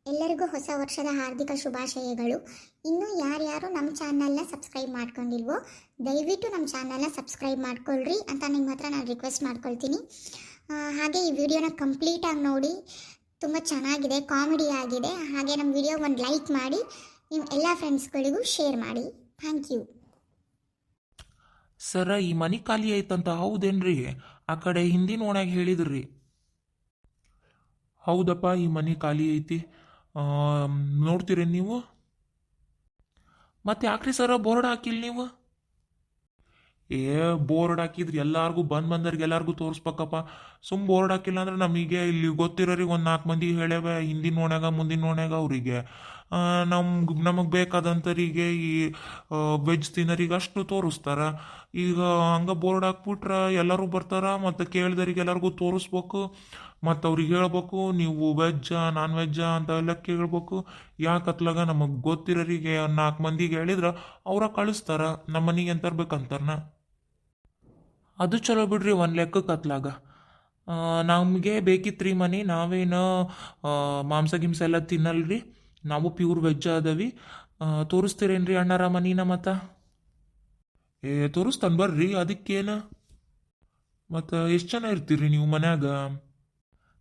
ಎಲ್ಲರಿಗೂ ಹೊಸ ವರ್ಷದ ಹಾರ್ದಿಕ ಶುಭಾಶಯಗಳು. ಇನ್ನೂ ಯಾರ್ಯಾರು ನಮ್ಮ ಚಾನಲ್ನ ಸಬ್ಸ್ಕ್ರೈಬ್ ಮಾಡ್ಕೊಂಡಿಲ್ವೋ ದಯವಿಟ್ಟು ನಮ್ಮ ಚಾನಲ್ನ ಸಬ್ಸ್ಕ್ರೈಬ್ ಮಾಡ್ಕೊಳ್ರಿ ಅಂತ ನಿಮ್ಮ ಹತ್ರ ನಾನು ರಿಕ್ವೆಸ್ಟ್ ಮಾಡ್ಕೊಳ್ತೀನಿ. ಹಾಗೆ ಈ ವಿಡಿಯೋನ ಕಂಪ್ಲೀಟಾಗಿ ನೋಡಿ, ತುಂಬ ಚೆನ್ನಾಗಿದೆ, ಕಾಮಿಡಿ ಆಗಿದೆ. ಹಾಗೆ ನಮ್ಮ ವಿಡಿಯೋ ಒಂದು ಲೈಕ್ ಮಾಡಿ ನಿಮ್ಮ ಎಲ್ಲ ಫ್ರೆಂಡ್ಸ್ಗಳಿಗೂ ಶೇರ್ ಮಾಡಿ. Thank you. ಸರ, ಈ ಮನಿ ಖಾಲಿ ಐತಂತ ಹೌದೇನ್ರಿ? ಆ ಕಡೆ ಹಿಂದಿನ ಓಣ್ಯಾಗ ಹೇಳಿದ್ರಿ. ಹೌದಪ್ಪ, ಈ ಮನಿ ಖಾಲಿ ಐತಿ. ನೋಡ್ತೀರೇನು ನೀವು? ಮತ್ತೆ ಯಾಕ್ರಿ ಸರ ಬೋರ್ಡ್ ಹಾಕಿಲ್ಲ ನೀವು? ಬೋರ್ಡ್ ಹಾಕಿದ್ರಿ ಎಲ್ಲಾರ್ಗೂ ಬಂದವ್ರಿಗೆ ಎಲ್ಲಾರ್ಗೂ ತೋರಿಸ್ಬೇಕಪ್ಪ. ಬೋರ್ಡ್ ಹಾಕಿಲ್ಲ ಅಂದ್ರೆ ನಮಗೆ ಇಲ್ಲಿ ಗೊತ್ತಿರೋರಿಗೆ ಒಂದು 4 ಮಂದಿ ಹೇಳ್ಯಾವ, ಹಿಂದಿನ ಓಣ್ಯಾಗ ಮುಂದಿನ ಓಣ್ಯಾಗ ಅವರಿಗೆ. ನಮಗೆ ಬೇಕಾದಂಥರಿಗೆ ಈ ವೆಜ್ ತಿನ್ನರಿಗೆ ಅಷ್ಟು ತೋರಿಸ್ತಾರ. ಈಗ ಹಂಗೆ ಬೋರ್ಡ್ ಹಾಕ್ಬಿಟ್ರೆ ಎಲ್ಲರೂ ಬರ್ತಾರ, ಮತ್ತು ಕೇಳಿದರಿಗೆ ಎಲ್ಲರಿಗೂ ತೋರಿಸ್ಬೇಕು, ಮತ್ತು ಅವ್ರಿಗೆ ಹೇಳ್ಬೇಕು ನೀವು ವೆಜ್ಜಾ ನಾನ್ ವೆಜ್ಜಾ ಅಂತ ಎಲ್ಲ ಕೇಳ್ಬೇಕು. ಯಾಕತ್ಲಾಗ ನಮಗೆ ಗೊತ್ತಿರೋರಿಗೆ 4 ಮಂದಿಗೆ ಹೇಳಿದ್ರೆ ಅವ್ರ ಕಳಿಸ್ತಾರ, ನಮ್ಮ ಮನೆಗೆ ಏನು ತರ್ಬೇಕಂತಾರನ. ಅದು ಚಲೋ ಬಿಡ್ರಿ, ಒಂದು ಲೆಕ್ಕಕ್ಕೆ ಅತ್ಲಾಗ. ನಮಗೆ ಬೇಕಿತ್ರಿ ಮನೆ. ನಾವೇನು ಮಾಂಸ ಗಿಂಸ ಎಲ್ಲ ತಿನ್ನಲ್ರಿ, ನಾವು ಪ್ಯೂರ್ ವೆಜ್ ಅದಾವಿ. ತೋರಿಸ್ತೀರೇನ್ರಿ ಅಣ್ಣಾರ ಮನಿನ? ತೋರಿಸ್ತಾನೆ ಬರ್ರಿ, ಅದಕ್ಕೇನು. ಮತ್ತು ಎಷ್ಟು ಜನ ಇರ್ತೀರಿ ನೀವು ಮನ್ಯಾಗ?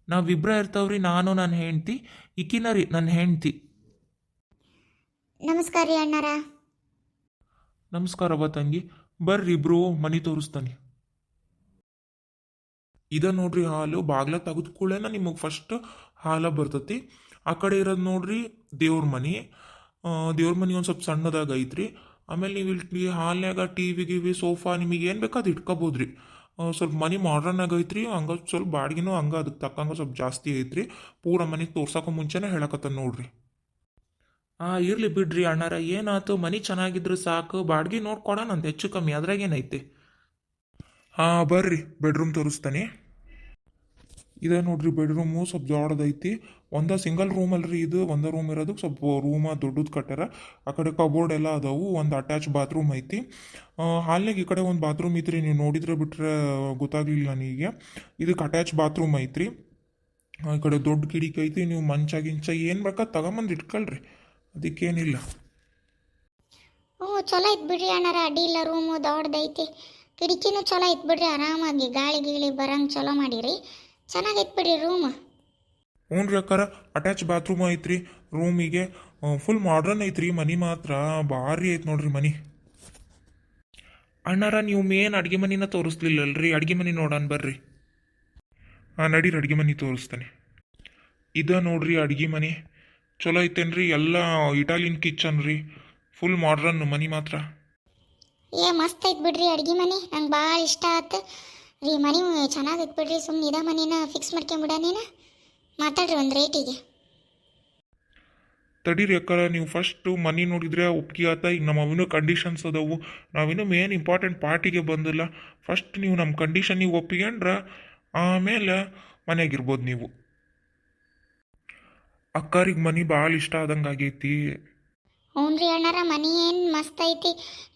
ನಾವಿಬ್ರ ಇರ್ತಾವ್ರಿ, ನಾನು ನನ್ನ ಹೆಂಡ್ತಿ. ಇಕ್ಕಿನ ರೀ ನನ್ನ ಹೆಂಡ್ತಿ. ನಮಸ್ಕಾರ ರೀ ಅಣ್ಣಾರ. ನಮಸ್ಕಾರವ ತಂಗಿ, ಬರ್ರಿ ಇಬ್ರು ಮನಿ ತೋರಿಸ್ತಾನೆ. ಇದ ನೋಡ್ರಿ ಹಾಲು. ಬಾಗ್ಲ ತೆಗೆದ ಕೂಡಲೇನ ನಿಮಗೆ ಫಸ್ಟ್ ಹಾಲ ಬರ್ತತಿ. ಆ ಕಡೆ ಇರೋದು ನೋಡ್ರಿ ದೇವ್ರ ಮನಿ. ದೇವ್ರ ಮನಿ ಒಂದು ಸ್ವಲ್ಪ ಸಣ್ಣದಾಗ ಐತ್ರಿ. ಆಮೇಲೆ ನೀವು ಇಲ್ಲಿ ಹಾಲ್ನ್ಯಾಗ ಟಿವಿ ಗಿವಿ ಸೋಫಾ ನಿಮಗೆ ಏನು ಬೇಕು ಅದು ಇಟ್ಕೋಬೋದ್ರಿ. ಸ್ವಲ್ಪ ಮನಿ ಮಾಡ್ರನ್ ಆಗೈತ್ರಿ, ಹಂಗೆ ಸ್ವಲ್ಪ ಬಾಡಿಗೆನೂ ಹಂಗೆ ಅದಕ್ಕೆ ತಕ್ಕಂಗೆ ಸ್ವಲ್ಪ ಜಾಸ್ತಿ ಐತ್ರಿ. ಪೂರ ಮನೆಗೆ ತೋರ್ಸೋಕೆ ಮುಂಚೆನೇ ಹೇಳಕತ್ತ ನೋಡ್ರಿ. ಇರ್ಲಿ ಬಿಡ್ರಿ ಅಣ್ಣಾರ, ಏನಾಯ್ತು? ಮನಿ ಚೆನ್ನಾಗಿದ್ರು ಸಾಕು, ಬಾಡಿಗೆ ನೋಡ್ಕೊಡೋಣಂತ ಹೆಚ್ಚು ಕಮ್ಮಿ, ಅದ್ರಾಗೇನೈತಿ. ಬರ್ರಿ ಬೆಡ್ರೂಮ್ ತೋರಿಸ್ತಾನೆ. ಇದೆ ನೋಡ್ರಿ ಬೆಡ್ರೂಮು, ಸ್ವಲ್ಪ ದೊಡ್ಡದೈತಿ. ಒಂದ ಸಿಂಗಲ್ ರೂಮ್ ಅಲ್ರಿ ಇದು, ಒಂದೇ ರೂಮ್ ಇರೋದಕ್ಕೆ ಸ್ವಲ್ಪ ರೂಮ ದೊಡ್ಡದು ಕಟ್ಟಾರ. ಆ ಕಡೆ ಕಬೋರ್ಡ್ ಎಲ್ಲ ಅದಾವು. ಒಂದು ಅಟ್ಯಾಚ್ ಬಾತ್ರೂಮ್ ಐತಿ. ಹಾಲ್ನಾಗ ಈ ಕಡೆ ಒಂದು ಬಾತ್ರೂಮ್ ಐತ್ರಿ, ನೀವು ನೋಡಿದ್ರೆ ಬಿಟ್ರೆ ಗೊತ್ತಾಗ್ಲಿಲ್ಲ ನನಗೆ. ಇದಕ್ಕೆ ಅಟ್ಯಾಚ್ ಬಾತ್ರೂಮ್ ಐತ್ರಿ. ಈ ಕಡೆ ದೊಡ್ಡ ಕಿಡಿಕಿ ಐತಿ. ನೀವು ಮಂಚ ಗಿಂಚ ಏನು ಬೇಕಾದ್ ತಗೊಂಬಂದು ಇಟ್ಕೊಳ್ರಿ, ಅದಕ್ಕೇನಿಲ್ಲ. ಚಲೋ ಐತ್ ಬಿಡ್ರಿ ಅಣ್ಣಾರ, ಅಡ್ಡಿ ಇಲ್ಲ. ರೂಮು ದೊಡ್ಡದೈತಿ, ಕಿಟಕಿನೂ ಚಲೋ ಐತ್ ಬಿಡ್ರಿ. ಆರಾಮಾಗಿ ಗಾಳಿ ಗೀಳಿ ಬರಂಗೆ ಚಲೋ ಮಾಡಿರಿ. ಚೆನ್ನಾಗೈತ್ ಬಿಡ್ರಿ ರೂಮ್. ಹ್ಞೂ ರೀ ಅಕ್ಕಾರ, ಅಟ್ಯಾಚ್ ಬಾತ್ರೂಮ್ ಐತ್ರಿ ರೂಮಿಗೆ. ಫುಲ್ ಮಾಡ್ರನ್ ಐತ್ರಿ ಮನಿ, ಮಾತ್ರ ಭಾರಿ ಐತ್ ನೋಡ್ರಿ ಮನಿ. ಅಣ್ಣಾರ, ನೀವು ಮೇನ್ ಅಡ್ಗೆ ಮನಿನ ತೋರಿಸ್ಲಿಲ್ಲಲ್ರಿ? ಅಡ್ಗೆ ಮನಿ ನೋಡೋಣ ಬರ್ರಿ. ನಡೀರಿ ಅಡ್ಗೆ ಮನಿ ತೋರಿಸ್ತಾನೆ. ಇದ ನೋಡ್ರಿ ಅಡ್ಗೆ ಮನಿ. ಚಲೋ ಐತೇನ್ರಿ? ಎಲ್ಲ ಇಟಾಲಿಯನ್ ಕಿಚನ್ ರೀ. ಫುಲ್ ಮಾಡ್ರನ್ ಮನಿ ಮಾತ್ರ. ಮಸ್ತ್ ಐತ್ ಬಿಡ್ರಿ ಅಡ್ಗೆ ಮನಿ, ನಂಗೆ ಭಾಳ ಇಷ್ಟ ಆಯ್ತು ರೀ. ಮನಿ ಚೆನ್ನಾಗೈತ್ ಬಿಡ್ರಿ. ಸುಮ್ಮನೆ ಇದ ಮನಿನ ಫಿಕ್ಸ್ ಮಾಡ್ಕೊಂಬಿಡ ನೀನು. ಮಾತಾಡ್ರಿ ಒಂದು ರೇಟಿಗೆ. ತಡೀರಿ ಅಕ್ಕಾರ, ನೀವು ಫಸ್ಟು ಮನಿ ನೋಡಿದ್ರೆ ಒಪ್ಪಿಗೆ ಆತ. ಈಗ ನಮ್ಮ ಅವಿನೂ ಕಂಡೀಷನ್ಸ್ ಅದಾವು. ನಾವಿನ್ನೂ ಮೇನ್ ಇಂಪಾರ್ಟೆಂಟ್ ಪಾರ್ಟಿಗೆ ಬಂದಿಲ್ಲ. ಫಸ್ಟ್ ನೀವು ನಮ್ಮ ಕಂಡೀಷನಿಗೆ ಒಪ್ಪಿಕೊಂಡ್ರೆ ಆಮೇಲೆ ಮನೆಯಾಗಿರ್ಬೋದು ನೀವು. ಅಕ್ಕಾರಿಗೆ ಮನಿ ಭಾಳ ಇಷ್ಟ ಆದಂಗೆ ಆಗೈತಿ. ಹ್ಞೂ ರೀ ಅಣ್ಣಾರ, ಮನಿ ಏನು ಮಸ್ತ್ ಐತಿ.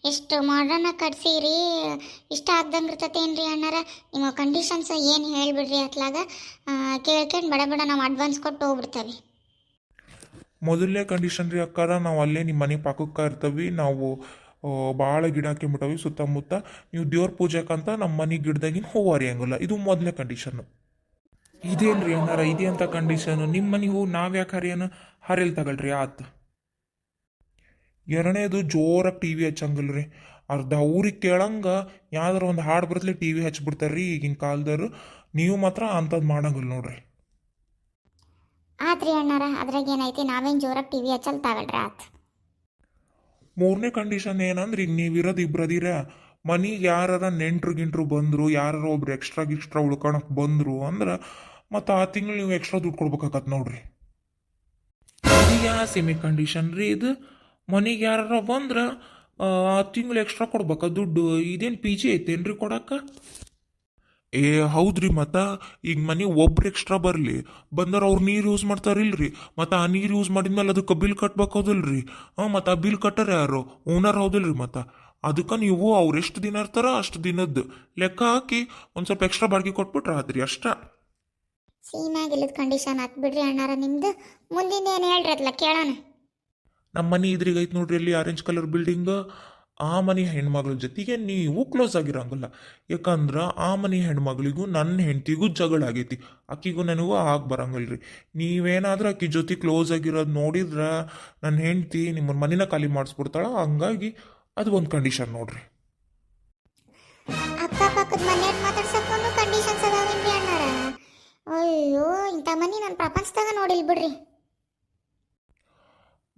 ಎಷ್ಟು ಮಾಡ್ರನ್ನ ಕಟ್ಸಿರಿ, ಇಷ್ಟ ಆಗ್ದಂಗೆ ಇರ್ತತೇನ್ರಿ ಅಣ್ಣಾರ. ನಿಮ್ಮ ಕಂಡೀಷನ್ಸ್ ಏನು ಹೇಳಿಬಿಡ್ರಿ ಅತ್ಲಾಗ. ಕೇಳ್ಕೊಂಡು ಬಡ ಬಡ ನಾವು ಅಡ್ವಾನ್ಸ್ ಕೊಟ್ಟು ಹೋಗ್ಬಿಡ್ತೇವೆ. ಮೊದಲನೇ ಕಂಡೀಷನ್ ರೀ ಅಕ್ಕಾರ, ನಾವು ಅಲ್ಲೇ ನಿಮ್ಮ ಮನೆ ಪಕ್ಕಕ್ಕೆ ಇರ್ತೀವಿ. ನಾವು ಭಾಳ ಗಿಡ ಹಾಕಿಬಿಟ್ಟವಿ ಸುತ್ತಮುತ್ತ. ನೀವು ದೇವ್ರ ಪೂಜೆಗಂತ ನಮ್ಮ ಮನೆ ಗಿಡದಾಗಿನ ಹೂವು ಹರಿಯಂಗಿಲ್ಲ. ಇದು ಮೊದಲನೇ ಕಂಡೀಷನ್ನು. ಇದೇನು ರೀ ಅಣ್ಣಾರ, ಇದೇ ಅಂತ ಕಂಡೀಷನು? ನಿಮ್ಮ ಮನೆ ಹೂವು ನಾವು ಯಾಕೆ ಹರಿಯೋಣ? ಹರಿಯಲ್ ತಗೊಳ್ರಿ ಆತು. ಎರಡನೇದು ಜೋರಾಗಿ ಟಿ ವಿ ಹಚ್ಚಂಗಿಲ್ಲ ರೀ. ಅರ್ಧ ಊರಿಗೆ ಕೇಳಂಗೆ ಯಾವ್ದಾರು ಒಂದು ಹಾಡು ಬರ್ತಲೇ ಟಿ ವಿ ಹಚ್ಬಿಡ್ತಾರೆ ರೀ ಈಗಿನ ಕಾಲದವ್ರು. ನೀವು ಮಾತ್ರ ಅಂಥದ್ದು ಮಾಡಂಗಿಲ್ಲ ನೋಡ್ರಿ. ಆತ್ರಿ ಅಣ್ಣಾರ, ಅದ್ರಾಗ ಏನೈತಿ, ನಾವೇನು ಜೋರಾಗಿ ಟಿ ವಿ ಹಚ್ಚಲ್ ತಗೊಳ್ರಿ ಆತು. ಮೂರನೇ ಕಂಡೀಷನ್ ಏನಂದ್ರೆ, ಈಗ ನೀವಿರೋದು ಇಬ್ಬರದಿರ, ಮನಿಗೆ ಯಾರ ನೆಂಟ್ರು ಬಂದರು, ಯಾರು ಒಬ್ರು ಎಕ್ಸ್ಟ್ರಾ ಉಳ್ಕೊಳಕ್ಕೆ ಬಂದರು ಅಂದ್ರೆ ಮತ್ತು ಆ ತಿಂಗಳು ನೀವು ಎಕ್ಸ್ಟ್ರಾ ದುಡ್ಡು ಕೊಡ್ಬೇಕಾಗತ್ತೆ ನೋಡ್ರಿ. ಇದು ಯಾವ ಸೆಮಿ ಕಂಡೀಷನ್ ರೀ ಇದು? ಮನೆಗೆ ಯಾರು ಬಂದ್ರೆ ಆ ತಿಂಗಳು ಎಕ್ಸ್ಟ್ರಾ ಕೊಡ್ಬೇಕಾ ದುಡ್ಡು? ಇದೇನು ಪಿ ಜಿ ಐತೇನ್ರಿ ಕೊಡಕ್ಕೆ? ಹೌದ್ರಿ. ಮತ್ತು ಈಗ ಮನೆ ಒಬ್ರು ಎಕ್ಸ್ಟ್ರಾ ಬರಲಿ ಬಂದ್ರೆ ಅವ್ರು ನೀರು ಯೂಸ್ ಮಾಡ್ತಾರಿಲ್ರಿ, ಮತ್ತು ಆ ನೀರು ಯೂಸ್ ಮಾಡಿದ್ಮೇಲೆ ಅದಕ್ಕೆ ಬಿಲ್ ಕಟ್ಬೇಕಾದಿಲ್ರಿ. ಮತ್ತು ಆ ಬಿಲ್ ಕಟ್ಟಾರ ಯಾರು? ಓನರ್ ಹೌದಿಲ್ರಿ. ಮತ್ತು ಅದಕ್ಕೆ ನೀವು ಅವ್ರು ಎಷ್ಟು ದಿನ ಇರ್ತಾರ ಅಷ್ಟು ದಿನದ್ದು ಲೆಕ್ಕ ಹಾಕಿ ಒಂದು ಸ್ವಲ್ಪ ಎಕ್ಸ್ಟ್ರಾ ಬಾಡಿಗೆ ಕೊಟ್ಬಿಟ್ರೆ ಆದ್ರಿ ಅಷ್ಟ. ಸೀಮ್ಯಾಗಿಲ್ಲದ ಕಂಡೀಷನ್ ಹಾಕ್ಬಿಡ್ರಿ ಅಣ್ಣಾರ ನಿಮ್ದು. ಮುಂದಿನ ಏನು ಹೇಳ್ರಿ ಅದ್ಲ ಕೇಳೋಣ. ನಮ್ಮ ಮನೆ ಇದ್ರಿಗೆ ಐತೆ ನೋಡ್ರಿ ಅಲ್ಲಿ ಆರೆಂಜ್ ಕಲರ್ ಬಿಲ್ಡಿಂಗ್. ಆ ಮನೆ ಹೆಣ್ಮಗಳ ಜೊತೆಗೆ ನೀವು ಕ್ಲೋಸ್ ಆಗಿರಂಗಿಲ್ಲ. ಯಾಕಂದ್ರೆ ಆ ಮನೆ ಹೆಣ್ಮಗಳಿಗೂ ನನ್ನ ಹೆಂಡತಿಗೂ ಜಗಳ ಆಗೈತಿ. ಆಕಿಗೂ ನನಗೂ ಬರಂಗಿಲ್ಲ ರೀ. ನೀವೇನಾದ್ರೂ ಆಕಿ ಜೊತೆ ಕ್ಲೋಸ್ ಆಗಿರೋದು ನೋಡಿದ್ರೆ ನನ್ನ ಹೆಂಡತಿ ನಿಮ್ಮ ಮನೇನ ಖಾಲಿ ಮಾಡಿಸ್ಬಿಡ್ತಾಳ. ಹಂಗಾಗಿ ಅದು ಒಂದು ಕಂಡೀಷನ್ ನೋಡ್ರಿ. ಅಕ್ಕಪಕ್ಕದ ಮನೆಯವ್ರು ಮಾತಾಡ್ಸಕ್ಕೂ ಕಂಡೀಷನ್ಸ್ ಅದಾವೇನ್ರಿ ಅಣ್ಣಾರ? ಅಯ್ಯೋ, ಇಂಥ ಮನೆ ನನ್ನ ಪ್ರಪಂಚದಾಗ ನೋಡಿಲ್ ಬಿಡ್ರಿ.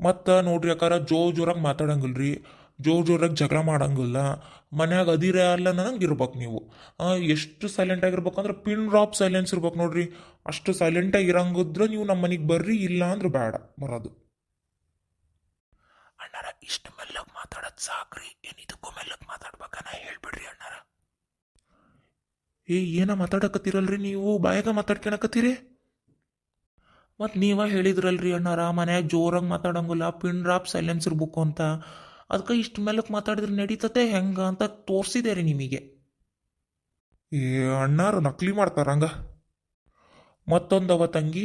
ಮತ್ತು ನೋಡ್ರಿ ಯಾಕಾರ ಜೋರಾಗಿ ಮಾತಾಡಂಗಿಲ್ಲ ರೀ. ಜೋರಾಗಿ ಜಗಳ ಮಾಡಂಗಿಲ್ಲ. ಮನ್ಯಾಗ ಅದಿರ ಅಲ್ಲ ನನಗೆ ಇರ್ಬೇಕು ನೀವು. ಎಷ್ಟು ಸೈಲೆಂಟಾಗಿರ್ಬೇಕಂದ್ರೆ ಪಿನ್ ಡ್ರಾಪ್ ಸೈಲೆನ್ಸ್ ಇರ್ಬೇಕು ನೋಡ್ರಿ. ಅಷ್ಟು ಸೈಲೆಂಟಾಗಿ ಇರಂಗಿದ್ರೆ ನೀವು ನಮ್ಮ ಮನೆಗೆ ಬರ್ರಿ, ಇಲ್ಲ ಅಂದ್ರೆ ಬೇಡ ಬರೋದು. ಅಣ್ಣಾರ ಇಷ್ಟು ಮೆಲ್ಲಗೆ ಮಾತಾಡೋದು ಸಾಕ್ರಿ. ಏನಿದಕ್ಕೂ ಮೆಲ್ಲಗೆ ಮಾತಾಡ್ಬೇಕನ್ನ ಹೇಳ್ಬಿಡ್ರಿ ಅಣ್ಣಾರ. ಏನ ಮಾತಾಡಕತ್ತೀರಲ್ರಿ ನೀವು, ಬಾಯಾಗ ಮಾತಾಡ್ಕೊಳಕತ್ತೀರಿ. ಮತ್ತು ನೀವ ಹೇಳಿದ್ರಲ್ರಿ ಅಣ್ಣಾರ ಮನ್ಯಾಗ ಜೋರಾಗಿ ಮಾತಾಡಂಗಿಲ್ಲ, ಪಿನ್ ಡ್ರಾಪ್ ಸೈಲೆನ್ಸ್ ಇರ್ಬೇಕು ಅಂತ. ಅದಕ್ಕೆ ಇಷ್ಟು ಮೇಲಕ್ಕೆ ಮಾತಾಡಿದ್ರೆ ನಡೀತತೆ ಹೆಂಗ ಅಂತ ತೋರಿಸಿದೆ ರೀ ನಿಮಗೆ. ಅಣ್ಣಾರು ನಕಲಿ ಮಾಡ್ತಾರ ಹಂಗ. ಮತ್ತೊಂದವ ತಂಗಿ,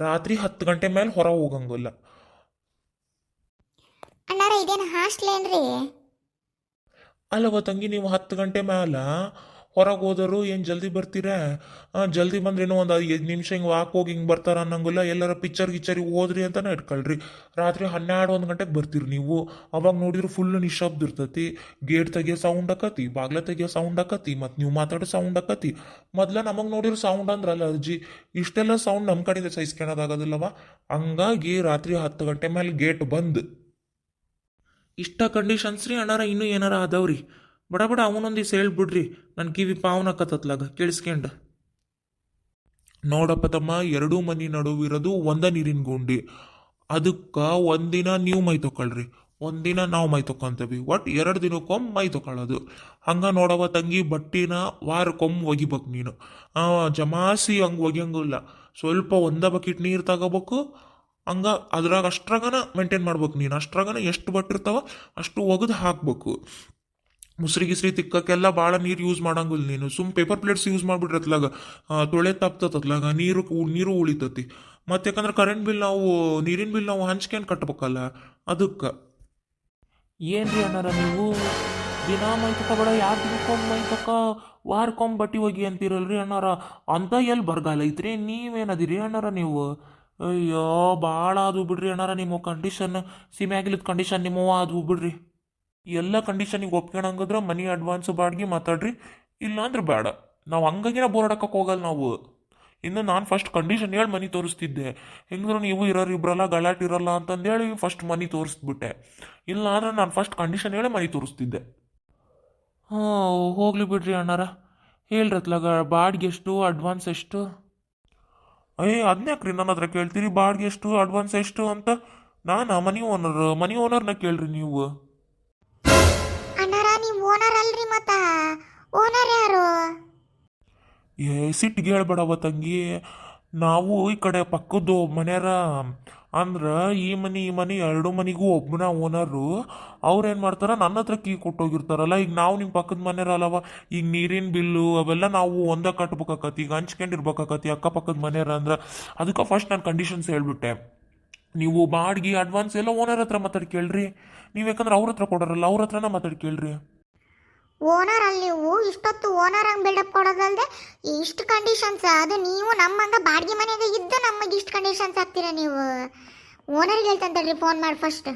ರಾತ್ರಿ 10 ಗಂಟೆ ಮೇಲೆ ಹೊರ ಹೋಗಂಗಿಲ್ಲ. ಅಣ್ಣಾರ ಇದೇನು ಹಾಸ್ಟೆಲ್ ಏನ್ರಿ? ಅಲ್ಲವ ತಂಗಿ, ನೀವು 10 ಗಂಟೆ ಮ್ಯಾಲ ಹೊರಗೆ ಹೋದರು ಏನು ಜಲ್ದಿ ಬರ್ತೀರಾ? ಜಲ್ದಿ ಬಂದ್ರೇನೋ ಒಂದು 5 ನಿಮಿಷ ಹಿಂಗೆ ವಾಕ್ ಹೋಗಿ ಹಿಂಗೆ ಬರ್ತಾರ ಅನ್ನಂಗಿಲ್ಲ. ಎಲ್ಲರ ಗಿಚ್ಚರಿಗೆ ಹೋದ್ರಿ ಅಂತಲೇ ಇಟ್ಕೊಳ್ರಿ. ರಾತ್ರಿ 12-1 ಗಂಟೆಗೆ ಬರ್ತೀರಿ ನೀವು. ಅವಾಗ ನೋಡಿದ್ರೆ ಫುಲ್ ನಿಶಬ್ದ ಇರ್ತೈತಿ. ಗೇಟ್ ತೆಗಿಯೋ ಸೌಂಡ್ ಆಕತಿ, ಬಾಗ್ಲ ತೆಗಿಯೋ ಸೌಂಡ್ ಆಕತಿ, ಮತ್ತು ನೀವು ಮಾತಾಡೋ ಸೌಂಡ್ ಆಕತಿ. ಮೊದ್ಲ ನಮಗೆ ನೋಡಿರೋ ಸೌಂಡ್ ಅಂದ್ರಲ್ಲ ಅಜ್ಜಿ, ಇಷ್ಟೆಲ್ಲ ಸೌಂಡ್ ನಮ್ಮ ಕಡೆಯಿಂದ ಸಹಿಸ್ಕೊಳೋದಾಗೋದಿಲ್ಲವ. ಹಂಗಾಗಿ ರಾತ್ರಿ 10 ಗಂಟೆ ಮೇಲೆ ಗೇಟ್ ಬಂದು ಇಷ್ಟ ಕಂಡೀಷನ್ಸ್ ರೀ ಅಣ್ಣಾರ. ಇನ್ನೂ ಏನಾರ ಆದವ್ರಿ ಬಡ ಬಡ ಅವನೊಂದಿವ್ಸ ಹೇಳ್ಬಿಡ್ರಿ. ನನ್ನ ಕಿವಿ ಪಾವನಕತ್ತತ್ಲಾಗ ಕೇಳಿಸ್ಕೊಂಡ. ನೋಡಪ್ಪ ತಮ್ಮ, 2 ಮನೆ ನಡುವಿರೋದು ಒಂದ ನೀರಿನ ಗುಂಡಿ. ಅದಕ್ಕೆ ಒಂದಿನ ನೀವು ಮೈ ತೊಗೊಳ್ರಿ, ಒಂದಿನ ನಾವು ಮೈ ತೊಗೊಂತೀವಿ. ಒಟ್ಟು 2 ದಿನಕ್ಕೊಮ್ಮೆ ಮೈ ತೊಗೊಳ್ಳೋದು. ಹಂಗೆ ನೋಡವ ತಂಗಿ, ಬಟ್ಟಿನ ವಾರಕ್ಕೊಮ್ಮೆ ಒಗಿಬೇಕು ನೀನು. ಜಮಾಸಿ ಹಂಗೆ ಒಗಿಯಂಗಿಲ್ಲ. ಸ್ವಲ್ಪ ಒಂದ ಬಕೆಟ್ ನೀರು ತಗೋಬೇಕು. ಹಂಗೆ ಅದ್ರಾಗ ಅಷ್ಟ್ರಾಗನ ಮೇಂಟೈನ್ ಮಾಡ್ಬೇಕು ನೀನು. ಅಷ್ಟ್ರಾಗನ ಎಷ್ಟು ಬಟ್ಟಿರ್ತಾವ ಅಷ್ಟು ಒಗೆದು ಹಾಕ್ಬೇಕು. ಮುಸ್ರಿ ತಿಕ್ಕಕ್ಕೆಲ್ಲ ಭಾಳ ನೀರು ಯೂಸ್ ಮಾಡಂಗಿಲ್ಲ ನೀನು. ಪೇಪರ್ ಪ್ಲೇಟ್ಸ್ ಯೂಸ್ ಮಾಡಿಬಿಟ್ರೆ ಅತ್ಲಾಗ ತೊಳೆ ತಪ್ತತ್ಲಾಗ ನೀರು ಉಳಿತತಿ. ಮತ್ತು ಯಾಕಂದ್ರೆ ನೀರಿನ ಬಿಲ್ ನಾವು ಹಂಚ್ಕೊಂಡು ಕಟ್ಬೇಕಲ್ಲ, ಅದಕ್ಕೆ. ಏನ್ರಿ ಅಣ್ಣಾರ ನೀವು ದಿನ ಮೈ ತಗೋಬೇಡ, 2 ದಿನಕ್ಕೊಮ್ಮೆ ಮೈ ವಾರಕ್ಕೊಮ್ಮೆ ಬಟ್ಟೆ ಹೋಗಿ ಅಂತೀರಲ್ರಿ ಅಣ್ಣಾರ. ಅಂತ ಎಲ್ಲಿ ಬರಗಾಲ ಐತ್ರಿ? ನೀವೇನದಿರಿ ಅಣ್ಣಾರ ನೀವು? ಅಯ್ಯೋ, ಭಾಳ ಅದು ಬಿಡ್ರಿ ಅಣ್ಣಾರ ನಿಮ್ಮ ಕಂಡೀಷನ್. ಸಿಮ್ಯಾಗಿಲಿದ ಕಂಡೀಷನ್ ನಿಮ್ಮವ ಅದು ಬಿಡ್ರಿ. ಎಲ್ಲ ಕಂಡೀಷನಿಗೆ ಒಪ್ಕೊಳಂಗಿದ್ರೆ ಮನಿ ಅಡ್ವಾನ್ಸ್ ಬಾಡಿಗೆ ಮಾತಾಡ್ರಿ, ಇಲ್ಲಾಂದ್ರೆ ಬೇಡ. ನಾವು ಹಂಗಾಗಿನ ಬೋರಾಡಕ್ಕೆ ಹೋಗಲ್ಲ ನಾವು. ಇನ್ನು ನಾನು ಫಸ್ಟ್ ಕಂಡೀಷನ್ ಹೇಳಿ ಮನೆ ತೋರಿಸ್ತಿದ್ದೆ. ಹೆಂಗಂದ್ರೆ ನೀವು ಇರೋರು ಇಬ್ಬರಲ್ಲ, ಗಲಾಟೆ ಇರಲ್ಲ ಅಂತಂದೇಳಿ ಫಸ್ಟ್ ಮನೆ ತೋರಿಸ್ಬಿಟ್ಟೆ. ಇಲ್ಲ ಅಂದ್ರೆ ನಾನು ಫಸ್ಟ್ ಕಂಡೀಷನ್ ಹೇಳಿ ಮನೆ ತೋರಿಸ್ತಿದ್ದೆ. ಹೋಗ್ಲಿ ಬಿಡ್ರಿ ಅಣ್ಣಾರ. ಹೇಳ್ರತ್ಲಾಗ ಬಾಡಿಗೆ ಎಷ್ಟು, ಅಡ್ವಾನ್ಸ್ ಎಷ್ಟು? ಅದನ್ಯಾಕ್ರಿ ನನ್ನ ಹತ್ರ ಕೇಳ್ತೀರಿ? ಬಾಡಿಗೆ ಎಷ್ಟು, ಅಡ್ವಾನ್ಸ್ ಎಷ್ಟು ಅಂತ? ನಾನು ಮನಿ ಓನರ್ನ ಕೇಳ್ರಿ ನೀವು. ಅಣ್ಣಾರ ನೀವು ಓನರ್ ಅಲ್ರಿ, ಮತ್ತ ಓನರ್ ಯಾರು? ಸಿಟ್ಟಿಗೆ ಹೇಳ್ಬೇಡವ ತಂಗಿ. ನಾವು ಈ ಕಡೆ ಪಕ್ಕದ್ದು ಮನೆಯಾರ ಅಂದ್ರೆ ಈ ಮನೆ 2 ಮನೆಗೂ ಒಬ್ಬನ ಓನರು. ಅವ್ರೇನು ಮಾಡ್ತಾರ, ನನ್ನ ಹತ್ರ ಕೀ ಕೊಟ್ಟೋಗಿರ್ತಾರಲ್ಲ. ಈಗ ನಾವು ನಿಮ್ಮ ಪಕ್ಕದ ಮನೆಯರಲ್ಲವ, ಈಗ ನೀರಿನ ಬಿಲ್ಲು ಅವೆಲ್ಲ ನಾವು ಒಂದ ಕಟ್ಬೇಕಾಕತಿ. ಈಗ ಹಂಚ್ಕೊಂಡಿರ್ಬೇಕಾಕತಿ ಅಕ್ಕಪಕ್ಕದ ಮನೆಯರ ಅಂದ್ರೆ. ಅದಕ್ಕೆ ಫಸ್ಟ್ ನಾನು ಕಂಡೀಷನ್ಸ್ ಹೇಳ್ಬಿಟ್ಟೆ. ನೀವು ಬಾಡಿಗೆ ಅಡ್ವಾನ್ಸ್ ಎಲ್ಲ ಓನರ್ ಹತ್ರ ಮಾತಾಡಿ ಕೇಳ್ರಿ. ನೀವು ಯಾಕಂದ್ರೆ ಅವ್ರ ಹತ್ರ ಕೊಡೋರಲ್ಲ, ಅವ್ರ ಹತ್ರನ ಮಾತಾಡಿ ಕೇಳ್ರಿ. ಓನರ್ ಅಲ್ಲಿ ನೀವು ಇಷ್ಟೊತ್ತು ಓನರ್ ಹಂಗೆ ಬಿಲ್ಡಪ್ ಕೊಡೋದಲ್ದೆ ಇಷ್ಟು ಕಂಡೀಷನ್ಸ್. ಅದು ನೀವು ನಮ್ಮಂಗ ಬಾಡಿಗೆ ಮನೆಗೆ ಇದ್ದು ನಮಗೆ ಇಷ್ಟು ಕಂಡೀಷನ್ಸ್ ಹಾಕ್ತೀರಾ ನೀವು? ಓನರ್ಗೆ ಹೇಳ್ತಂತೇಳ್ರಿ ಫೋನ್ ಮಾಡಿ ಫಸ್ಟ್.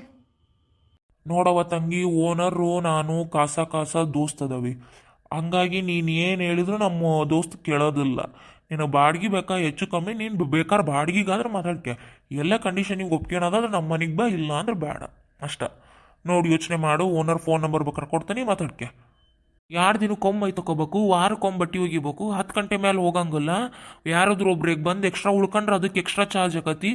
ನೋಡವ ತಂಗಿ, ಓನರು ನಾನು ಕಾಸ ದೋಸ್ತ್ ಅದಾವಿ. ಹಂಗಾಗಿ ನೀನು ಏನು ಹೇಳಿದ್ರು ನಮ್ಮ ದೋಸ್ತ್ ಕೇಳೋದಿಲ್ಲ. ನೀನು ಬಾಡಿಗೆ ಬೇಕಾ ಹೆಚ್ಚು ಕಮ್ಮಿ, ನೀನು ಬೇಕಾದ್ರೆ ಬಾಡಿಗೆಗಾದ್ರೆ ಮಾತಾಡ್ಕೆ. ಎಲ್ಲ ಕಂಡೀಷನಿಗೆ ಒಪ್ಕೊಳೋದಾದ್ರೆ ನಮ್ಮ ಮನೆಗೆ ಬಾ, ಇಲ್ಲ ಅಂದ್ರೆ ಬೇಡ ಅಷ್ಟ. ನೋಡಿ ಯೋಚನೆ ಮಾಡು. ಓನರ್ ಫೋನ್ ನಂಬರ್ ಬೇಕಾದ್ರೆ ಕೊಡ್ತೀನಿ, ಮಾತಾಡ್ಕೆ. 2 ದಿನಕ್ಕೊಮ್ಮೆ ಮೈ ತಗೋಬೇಕು, ವಾರಕ್ಕೊಮ್ಮೆ ಬಟ್ಟೆ ಒಗಿಬೇಕು. 10 ಗಂಟೆ ಮೇಲೆ ಹೋಗಂಗಿಲ್ಲ. ಯಾರಾದ್ರೂ ಒಬ್ರಿಗೆ ಬಂದು ಎಕ್ಸ್ಟ್ರಾ ಉಳ್ಕೊಂಡ್ರೆ ಅದಕ್ಕೆ ಎಕ್ಸ್ಟ್ರಾ ಚಾರ್ಜ್ ಆಕತಿ.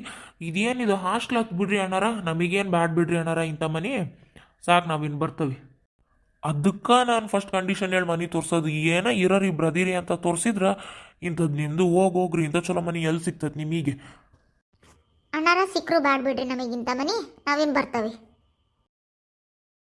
ಇದೇನಿದು ಹಾಸ್ಟ್ಲ್ ಹತ್ತು ಬಿಡ್ರಿ ಅಣ್ಣಾರ, ನಮಗೇನು ಬ್ಯಾಡ್ ಬಿಡ್ರಿ ಅಣ್ಣಾರ ಇಂಥ ಮನೆ. ಸಾಕು, ನಾವಿನ್ನು ಬರ್ತೀವಿ. ಅದಕ್ಕೆ ನಾನು ಫಸ್ಟ್ ಕಂಡೀಷನ್ ಹೇಳಿ ಮನೆ ತೋರಿಸೋದು. ಏನೋ ಇರೋರು ಇಬ್ರು ಅದಿರಿ ಅಂತ ತೋರಿಸಿದ್ರೆ ಇಂಥದ್ದು ನಿಮ್ದು ಹೋಗ್ರಿ, ಇಂಥ ಚಲೋ ಮನೆ ಎಲ್ಲಿ ಸಿಗ್ತದೆ ನಿಮಗೆ? ಅಣ್ಣಾರ ಸಿಕ್ಕರು ಬ್ಯಾಡ್ ಬಿಡ್ರಿ ನಮಗಿಂತ ಮನೆ, ನಾವೇನು ಬರ್ತವೆ.